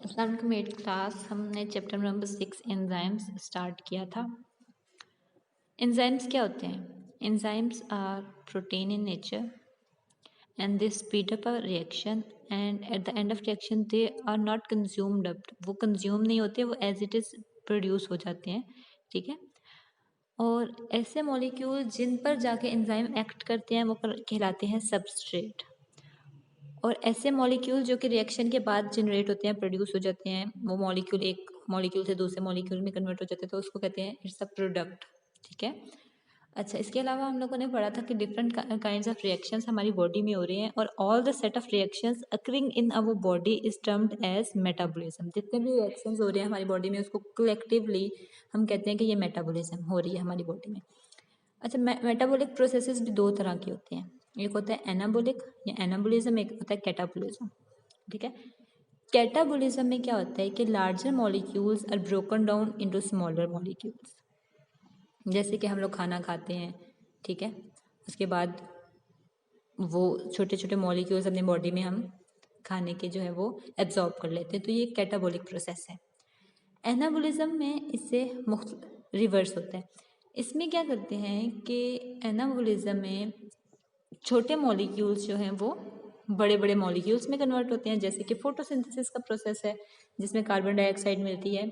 अस्सलाम वालेकुम। 8th class हमने चैप्टर नंबर 6 एंजाइम्स स्टार्ट किया था। एंजाइम्स क्या होते हैं? Enzymes are protein in nature and they speed up a reaction and at the end of reaction they are not consumed up. वो consume नहीं होते, वो एज इट इज़ प्रोड्यूस हो जाते हैं। ठीक है। और ऐसे मॉलिक्यूल जिन पर जाके एंजाइम एक्ट करते हैं वो कहलाते हैं सबस्ट्रेट। और ऐसे मॉलिक्यूल जो कि रिएक्शन के बाद जनरेट होते हैं, प्रोड्यूस हो जाते हैं, वो मॉलिक्यूल एक मॉलिक्यूल से दूसरे मॉलिक्यूल में कन्वर्ट हो जाते हैं, तो उसको कहते हैं इट्स अ प्रोडक्ट। ठीक है। अच्छा, इसके अलावा हम लोगों ने पढ़ा था कि डिफरेंट काइंड्स ऑफ रिएक्शंस हमारी बॉडी में हो रही हैं और all the set of reactions occurring in our body is termed as metabolism. जितने भी रिएक्शंस हो रहे हैं हमारी बॉडी में उसको कलेक्टिवली हम कहते हैं कि ये मेटाबॉलिज्म हो रही है हमारी बॉडी में। अच्छा, मेटाबॉलिक प्रोसेसेस भी दो तरह के होते हैं। एक होता है एनाबॉलिक या एनाबॉलिज्म, एक होता है कैटाबॉलिज्म। ठीक है। कैटाबॉलिज्म में क्या होता है कि larger molecules are broken down into smaller molecules. जैसे कि हम लोग खाना खाते हैं, ठीक है, उसके बाद वो छोटे छोटे मॉलिक्यूल्स अपने बॉडी में हम खाने के जो है वो एब्जॉर्ब कर लेते हैं, तो ये कैटाबॉलिक प्रोसेस है। एनाबॉलिज्म में इससे रिवर्स होता है। इसमें क्या करते हैं कि एनाबॉलिज्म में छोटे मॉलिक्यूल्स जो हैं वो बड़े बड़े मॉलिक्यूल्स में कन्वर्ट होते हैं, जैसे कि फोटोसिंथेसिस का प्रोसेस है जिसमें कार्बन डाइऑक्साइड मिलती है,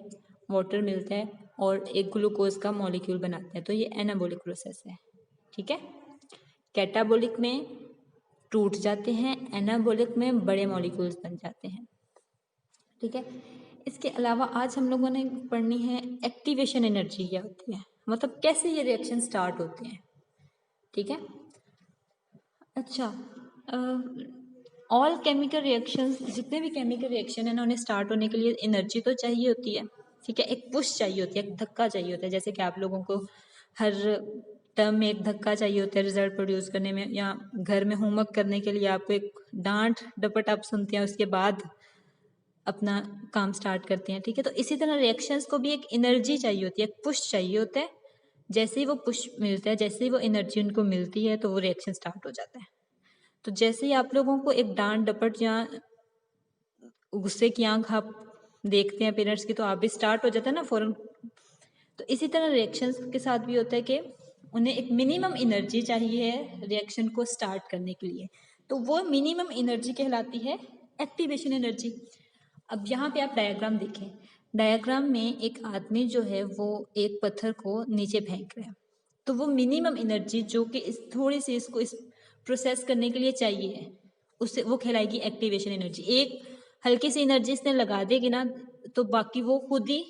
वाटर मिलता है और एक ग्लूकोज का मॉलिक्यूल बनाते हैं, तो ये एनाबॉलिक प्रोसेस है। ठीक है। कैटाबॉलिक में टूट जाते हैं, एनाबॉलिक में बड़े मॉलिक्यूल्स बन जाते हैं। ठीक है। इसके अलावा आज हम लोगों ने पढ़नी है एक्टिवेशन एनर्जी क्या होती है, मतलब कैसे ये रिएक्शन स्टार्ट होते हैं। ठीक है। अच्छा, ऑल केमिकल रिएक्शंस, जितने भी केमिकल रिएक्शन है ना, उन्हें स्टार्ट होने के लिए एनर्जी तो चाहिए होती है। ठीक है। एक पुश चाहिए होती है, एक धक्का चाहिए होता है। जैसे कि आप लोगों को हर टर्म में एक धक्का चाहिए होता है रिजल्ट प्रोड्यूस करने में, या घर में होमवर्क करने के लिए आपको एक डांट डपट आप सुनते हैं, उसके बाद अपना काम स्टार्ट करते हैं। ठीक है। तो इसी तरह रिएक्शंस को भी एक एनर्जी चाहिए होती है, एक पुश चाहिए होता है। जैसे ही वो पुश मिलता है, जैसे ही वो एनर्जी उनको मिलती है, तो वो रिएक्शन स्टार्ट हो जाता है। तो जैसे ही आप लोगों को एक डांट डपट या गुस्से की आंख आप देखते हैं पेरेंट्स की, तो आप भी स्टार्ट हो जाता है ना फौरन। तो इसी तरह रिएक्शंस के साथ भी होता है कि उन्हें एक मिनिमम एनर्जी चाहिए है रिएक्शन को स्टार्ट करने के लिए, तो वो मिनिमम एनर्जी कहलाती है एक्टिवेशन एनर्जी। अब यहाँ पे आप डायग्राम देखें। डायग्राम में एक आदमी जो है वो एक पत्थर को नीचे फेंक रहा है, तो वो मिनिमम एनर्जी जो कि इस थोड़ी सी इसको इस प्रोसेस करने के लिए चाहिए है, उससे वो कहलाएगी एक्टिवेशन एनर्जी। एक हल्की सी एनर्जी इसने लगा देगी ना, तो बाकी वो खुद ही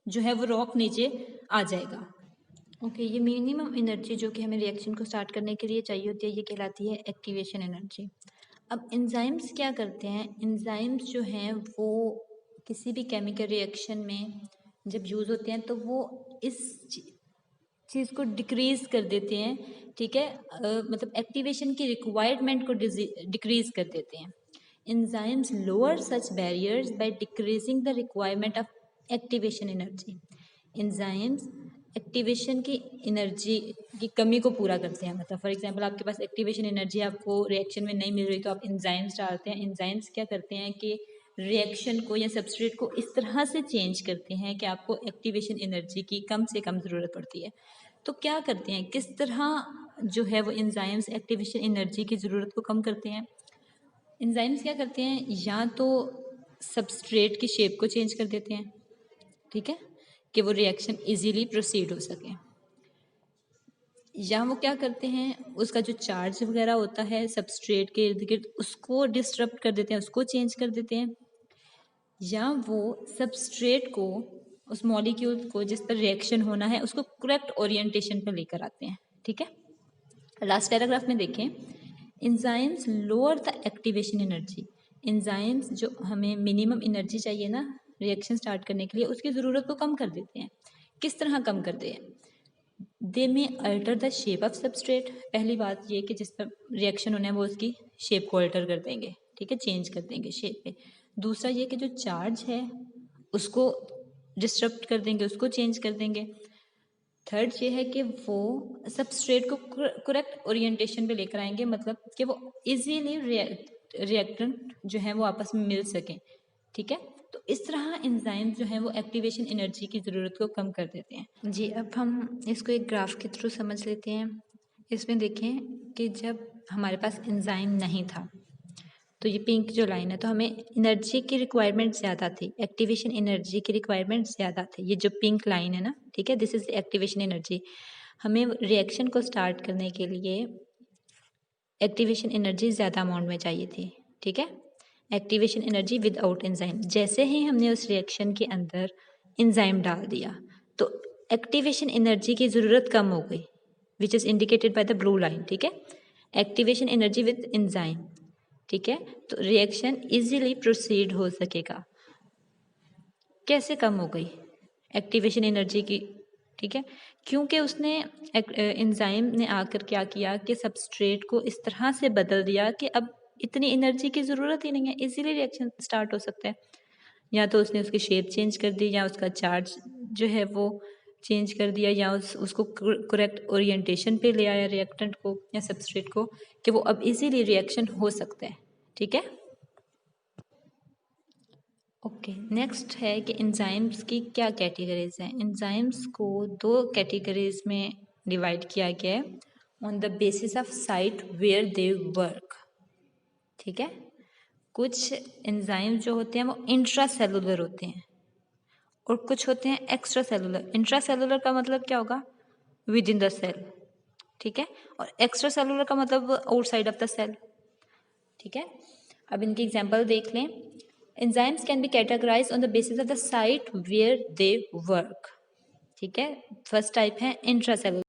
जो है वो रॉक नीचे आ जाएगा। ओके, ये मिनिमम एनर्जी जो कि हमें रिएक्शन को स्टार्ट करने के लिए चाहिए होती है, ये कहलाती है एक्टिवेशन एनर्जी। अब एंजाइम्स क्या करते हैं? एंजाइम्स जो हैं वो किसी भी केमिकल रिएक्शन में जब यूज़ होते हैं तो वो इस चीज़ को डिक्रीज कर देते हैं। ठीक है। मतलब एक्टिवेशन की रिक्वायरमेंट को डिक्रीज कर देते हैं। Enzymes lower such barriers by decreasing the requirement of activation energy. Enzymes activation की एनर्जी की कमी को पूरा करते हैं। मतलब फॉर एग्जांपल आपके पास एक्टिवेशन एनर्जी आपको रिएक्शन में नहीं मिल रही, तो आप एंजाइम्स डालते हैं। एंजाइम्स क्या करते हैं कि रिएक्शन को या सबस्ट्रेट को इस तरह से चेंज करते हैं कि आपको एक्टिवेशन एनर्जी की कम से कम ज़रूरत पड़ती है। तो क्या करते हैं, किस तरह जो है वो एंजाइम्स एक्टिवेशन एनर्जी की ज़रूरत को कम करते हैं? एंजाइम्स क्या करते हैं, या तो सबस्ट्रेट की शेप को चेंज कर देते हैं, ठीक है, कि वो रिएक्शन इजीली प्रोसीड हो सके, या वो क्या करते हैं उसका जो चार्ज वगैरह होता है सबस्ट्रेट के इर्द गिर्द उसको डिस्टर्ब कर देते हैं, उसको चेंज कर देते हैं, या वो सबस्ट्रेट को, उस मॉलिक्यूल को जिस पर रिएक्शन होना है उसको करेक्ट ओरिएंटेशन पर लेकर आते हैं। ठीक है। लास्ट पैराग्राफ में देखें, enzymes lower the activation energy. Enzymes जो हमें मिनिमम एनर्जी चाहिए ना रिएक्शन स्टार्ट करने के लिए, उसकी ज़रूरत को कम कर देते हैं। किस तरह कम करते हैं? दे में alter the shape of substrate. पहली बात ये कि जिस पर रिएक्शन होना है वो उसकी शेप को अल्टर कर देंगे, ठीक है, चेंज कर देंगे शेप पे। दूसरा ये कि जो चार्ज है उसको डिस्टर्ब कर देंगे, उसको चेंज कर देंगे। थर्ड ये है कि वो सबस्ट्रेट को करेक्ट ओरिएंटेशन पे लेकर आएंगे, मतलब कि वो इजीली रिएक्टेंट जो है वो आपस में मिल सकें। ठीक है। तो इस तरह एंजाइम जो है वो एक्टिवेशन एनर्जी की ज़रूरत को कम कर देते हैं। जी, अब हम इसको एक ग्राफ के थ्रू समझ लेते हैं। इसमें देखें कि जब हमारे पास एंजाइम नहीं था, तो ये पिंक जो लाइन है, तो हमें एनर्जी की रिक्वायरमेंट ज़्यादा थी, एक्टिवेशन एनर्जी की रिक्वायरमेंट ज़्यादा थी। ये जो पिंक लाइन है ना, ठीक है, दिस इज़ एक्टिवेशन एनर्जी। हमें रिएक्शन को स्टार्ट करने के लिए एक्टिवेशन एनर्जी ज़्यादा अमाउंट में चाहिए थी, ठीक है। एक्टिवेशन एनर्जी विदाउट एंजाइम, जैसे ही हमने उस रिएक्शन के अंदर एंजाइम डाल दिया तो एक्टिवेशन एनर्जी की ज़रूरत कम हो गई, which is indicated by the blue line, ठीक है। एक्टिवेशन एनर्जी विद एंजाइम, ठीक है, तो रिएक्शन इजीली प्रोसीड हो सकेगा। कैसे कम हो गई एक्टिवेशन एनर्जी की, ठीक है, क्योंकि उसने एंजाइम ने आकर क्या किया कि सबस्ट्रेट को इस तरह से बदल दिया कि अब इतनी एनर्जी की ज़रूरत ही नहीं है, इजीली रिएक्शन स्टार्ट हो सकता है। या तो उसने उसकी शेप चेंज कर दी, या उसका चार्ज जो है वो चेंज कर दिया, या उसको करेक्ट ओरिएंटेशन पे ले आया रिएक्टेंट को या सबस्ट्रेट को, कि वो अब इजीली रिएक्शन हो सकता है, ठीक है। ओके, नेक्स्ट है कि एंजाइम्स की क्या कैटेगरीज हैं। एंजाइम्स को दो कैटेगरीज में डिवाइड किया गया है on the basis of site where they work, ठीक है। कुछ एंजाइम्स जो होते हैं वो इंट्रा सेलुलर होते हैं और कुछ होते हैं एक्स्ट्रा सेलुलर। इंट्रा सेलुलर का मतलब क्या होगा, विद इन द सेल, ठीक है, और एक्स्ट्रा सेलुलर का मतलब आउटसाइड ऑफ द सेल, ठीक है। अब इनकी एग्जांपल देख लें। Enzymes can be categorized on the basis of the site where they work, ठीक है। फर्स्ट टाइप है intracellular.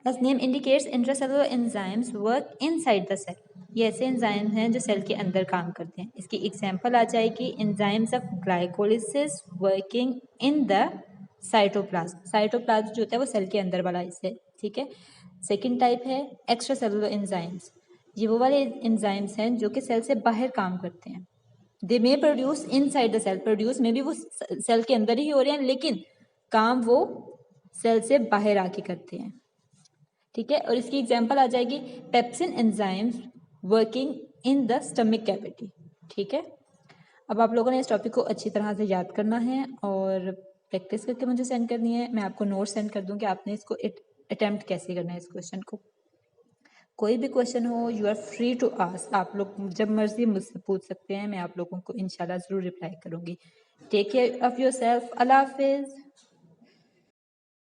As name indicates, intracellular enzymes work inside the cell. ये ऐसे एंजाइम हैं जो सेल के अंदर काम करते हैं। इसकी एग्जांपल आ जाएगी enzymes of glycolysis working in the cytoplasm. Cytoplasm जो होता है वो सेल के अंदर वाला हिस्सा है, ठीक है। सेकेंड टाइप है एक्स्ट्रा सेलुलर एंजाइम्स। ये वो वाले एंजाइम्स हैं जो कि सेल से बाहर काम करते हैं। They may produce inside the cell, produce में भी वो सेल के अंदर ही हो रहे हैं, लेकिन काम वो सेल से बाहर आके करते हैं, ठीक है। और इसकी एग्जांपल आ जाएगी pepsin enzymes working in the stomach cavity, ठीक है। अब आप लोगों ने इस टॉपिक को अच्छी तरह से याद करना है और प्रैक्टिस करके मुझे सेंड करनी है। मैं आपको नोट सेंड कर दूँ कि आपने इसको अटेम्प्ट कैसे करना है इस क्वेश्चन को। कोई भी क्वेश्चन हो, you are free to ask. आप लोग जब मर्जी मुझसे पूछ सकते हैं, मैं आप लोगों को इंशाल्लाह ज़रूर रिप्लाई करूँगी। Take care of yourself. अल्लाह हाफिज़।